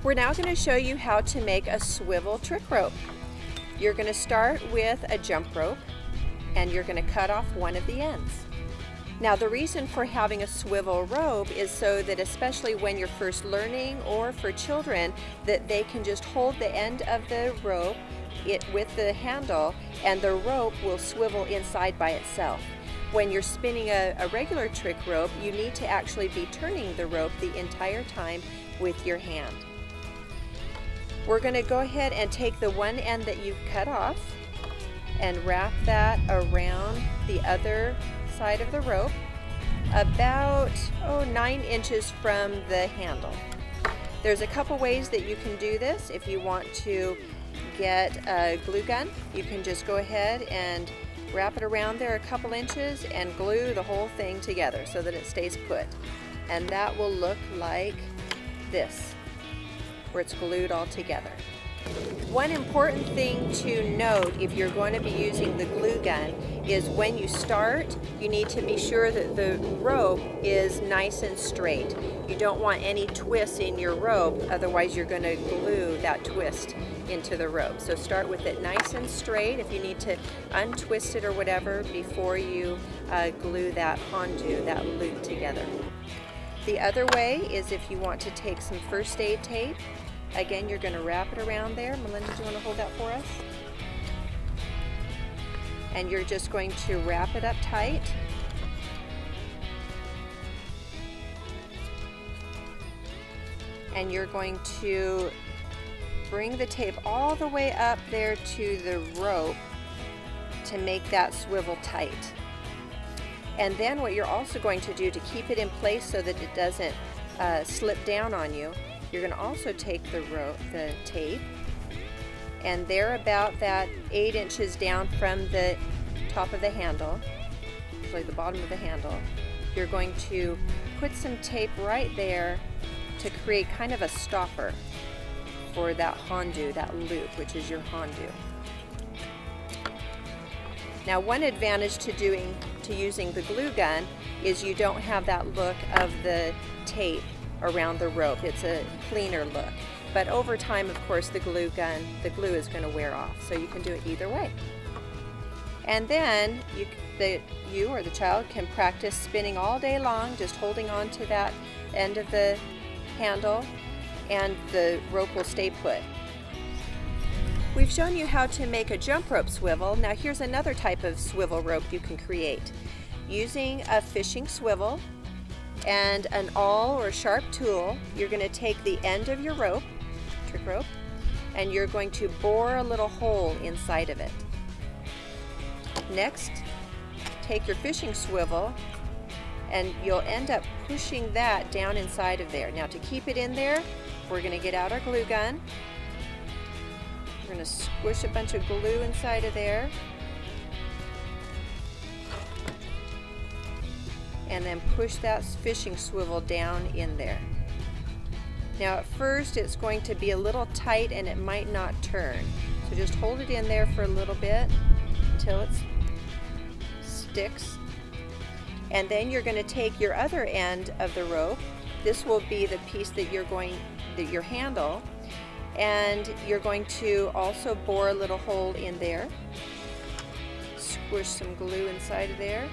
We're now going to show you how to make a swivel trick rope. You're going to start with a jump rope and you're going to cut off one of the ends. Now the reason for having a swivel rope is so that especially when you're first learning or for children, that they can just hold the end of the rope with the handle and the rope will swivel inside by itself. When you're spinning a regular trick rope, you need to actually be turning the rope the entire time with your hand. We're going to go ahead and take the one end that you've cut off and wrap that around the other side of the rope about 9 inches from the handle. There's a couple ways that you can do this. If you want to get a glue gun, you can just go ahead and wrap it around there a couple inches and glue the whole thing together so that it stays put. And that will look like this, where it's glued all together. One important thing to note if you're going to be using the glue gun is when you start, you need to be sure that the rope is nice and straight. You don't want any twists in your rope, otherwise you're going to glue that twist into the rope. So start with it nice and straight. If you need to untwist it or whatever before you glue that hondu, that loop together. The other way is if you want to take some first aid tape. Again, you're going to wrap it around there. Melinda, do you want to hold that for us? And you're just going to wrap it up tight. And you're going to bring the tape all the way up there to the rope to make that swivel tight. And then what you're also going to do to keep it in place so that it doesn't slip down on you, you're going to also take the tape, and there about that 8 inches down from the top of the handle, actually the bottom of the handle, you're going to put some tape right there to create kind of a stopper for that hondu, that loop, which is your hondu. Now one advantage to using the glue gun is you don't have that look of the tape around the rope. It's a cleaner look. But over time, of course, the glue is going to wear off. So you can do it either way. And then you or the child can practice spinning all day long, just holding on to that end of the handle, and the rope will stay put. We've shown you how to make a jump rope swivel. Now here's another type of swivel rope you can create. Using a fishing swivel and an awl or sharp tool, you're going to take the end of your rope, trick rope, and you're going to bore a little hole inside of it. Next, take your fishing swivel and you'll end up pushing that down inside of there. Now to keep it in there, we're going to get out our glue gun. We're going to squish a bunch of glue inside of there. And then push that fishing swivel down in there. Now at first it's going to be a little tight and it might not turn. So just hold it in there for a little bit until it sticks. And then you're going to take your other end of the rope. This will be the piece that your handle, and you're going to also bore a little hole in there. Squish some glue inside of there.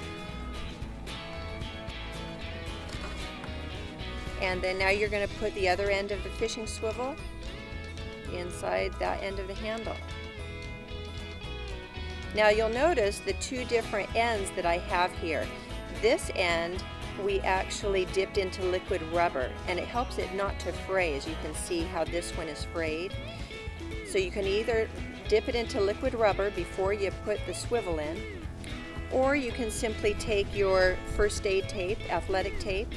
And then now you're going to put the other end of the fishing swivel inside that end of the handle. Now you'll notice the two different ends that I have here. This end we actually dipped into liquid rubber, and it helps it not to fray, as you can see how this one is frayed. So you can either dip it into liquid rubber before you put the swivel in, or you can simply take your first aid tape, athletic tape,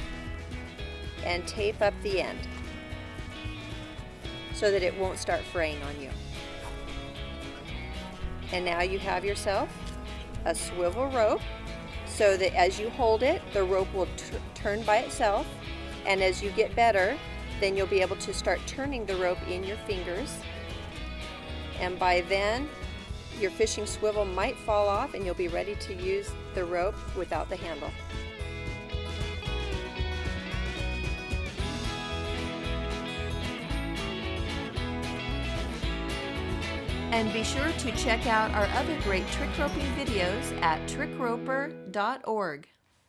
and tape up the end so that it won't start fraying on you. And now you have yourself a swivel rope, so that as you hold it, the rope will turn by itself, and as you get better, then you'll be able to start turning the rope in your fingers, and by then your fishing swivel might fall off and you'll be ready to use the rope without the handle. And be sure to check out our other great trick roping videos at trickroper.org.